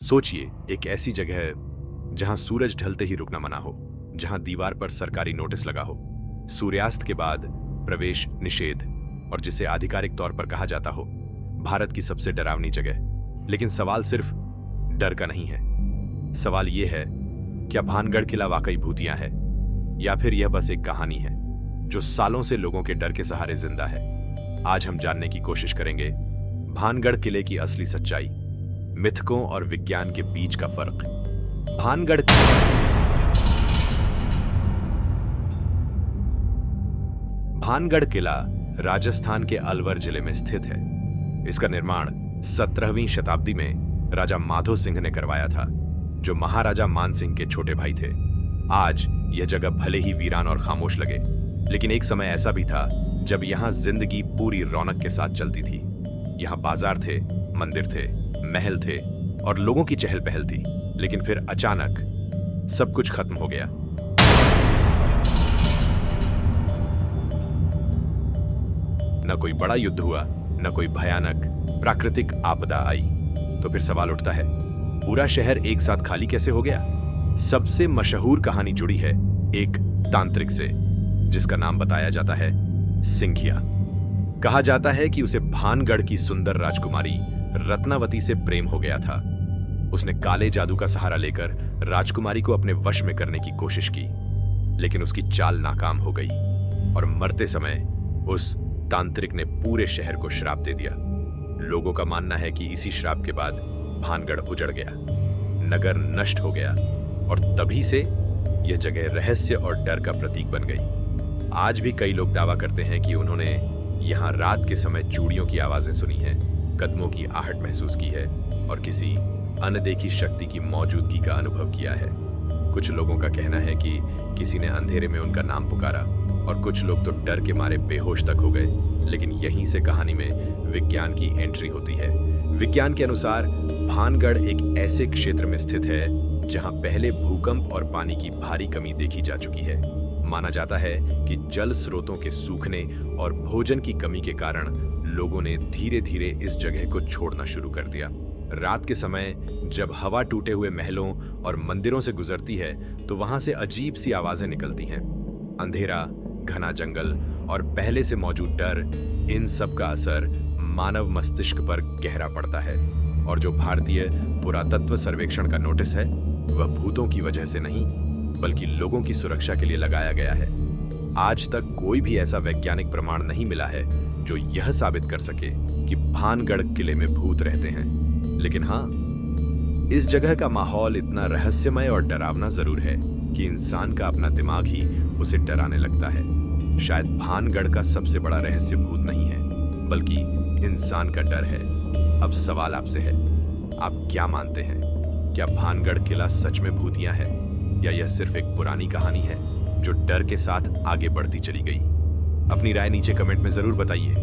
सोचिए, एक ऐसी जगह जहां सूरज ढलते ही रुकना मना हो, जहां दीवार पर सरकारी नोटिस लगा हो, सूर्यास्त के बाद प्रवेश निषेध, और जिसे आधिकारिक तौर पर कहा जाता हो भारत की सबसे डरावनी जगह। लेकिन सवाल सिर्फ डर का नहीं है। सवाल यह है, क्या भानगढ़ किला वाकई भूतिया है, या फिर यह बस एक कहानी है जो सालों से लोगों के डर के सहारे जिंदा है। आज हम जानने की कोशिश करेंगे भानगढ़ किले की असली सच्चाई, मिथकों और विज्ञान के बीच का फर्क। भानगढ़ किला राजस्थान के अलवर जिले में स्थित है। इसका निर्माण 17वीं शताब्दी में राजा माधो सिंह ने करवाया था, जो महाराजा मानसिंह के छोटे भाई थे। आज यह जगह भले ही वीरान और खामोश लगे, लेकिन एक समय ऐसा भी था जब यहां जिंदगी पूरी रौनक के साथ चलती थी। यहां बाजार थे, मंदिर थे, महल थे और लोगों की चहल पहल थी। लेकिन फिर अचानक सब कुछ खत्म हो गया। न कोई बड़ा युद्ध हुआ, न कोई भयानक प्राकृतिक आपदा आई। तो फिर सवाल उठता है, पूरा शहर एक साथ खाली कैसे हो गया? सबसे मशहूर कहानी जुड़ी है एक तांत्रिक से, जिसका नाम बताया जाता है सिंघिया। कहा जाता है कि उसे भानगढ़ की सुंदर राजकुमारी रत्नावती से प्रेम हो गया था। उसने काले जादू का सहारा लेकर राजकुमारी को अपने वश में करने की कोशिश की, लेकिन उसकी चाल नाकाम हो गई और मरते समय उस तांत्रिक ने पूरे शहर को श्राप दे दिया। लोगों का मानना है कि इसी श्राप के बाद भानगढ़ उजड़ गया, नगर नष्ट हो गया और तभी से यह जगह रहस्य और डर का प्रतीक बन गई। आज भी कई लोग दावा करते हैं कि उन्होंने यहां रात के समय चूड़ियों की आवाजें सुनी हैं, कदमों की आहट महसूस की है और किसी अनदेखी शक्ति की मौजूदगी का अनुभव किया है। कुछ लोगों का कहना है कि किसी ने अंधेरे में उनका नाम पुकारा और कुछ लोग तो डर के मारे बेहोश तक हो गए। लेकिन यहीं से कहानी में विज्ञान की एंट्री होती है। विज्ञान के अनुसार भानगढ़ एक ऐसे क्षेत्र में स्थित है जहां पहले भूकंप और पानी की भारी कमी देखी जा चुकी है। माना जाता है कि जल स्रोतों के सूखने और भोजन की कमी के कारण लोगों ने धीरे धीरे इस जगह को छोड़ना शुरू कर दिया। रात के समय जब हवा टूटे हुए महलों और मंदिरों से गुजरती है तो वहां से अजीब सी आवाजें निकलती हैं। अंधेरा, घना जंगल और पहले से मौजूद डर, इन सब का असर मानव मस्तिष्क पर गहरा पड़ता है। और जो भारतीय पुरातत्व सर्वेक्षण का नोटिस है, वह भूतों की वजह से नहीं बल्कि लोगों की सुरक्षा के लिए लगाया गया है। आज तक कोई भी ऐसा वैज्ञानिक प्रमाण नहीं मिला है जो यह साबित कर सके कि भानगढ़ किले में भूत रहते हैं। लेकिन हाँ, इस जगह का माहौल इतना रहस्यमय और डरावना जरूर है कि इंसान का अपना दिमाग ही उसे डराने लगता है। शायद भानगढ़ का सबसे बड़ा रहस्य भूत नहीं है बल्कि इंसान का डर है। अब सवाल आपसे है, आप क्या मानते हैं? क्या भानगढ़ किला सच में भूतिया है या यह सिर्फ एक पुरानी कहानी है जो डर के साथ आगे बढ़ती चली गई? अपनी राय नीचे कमेंट में जरूर बताइए।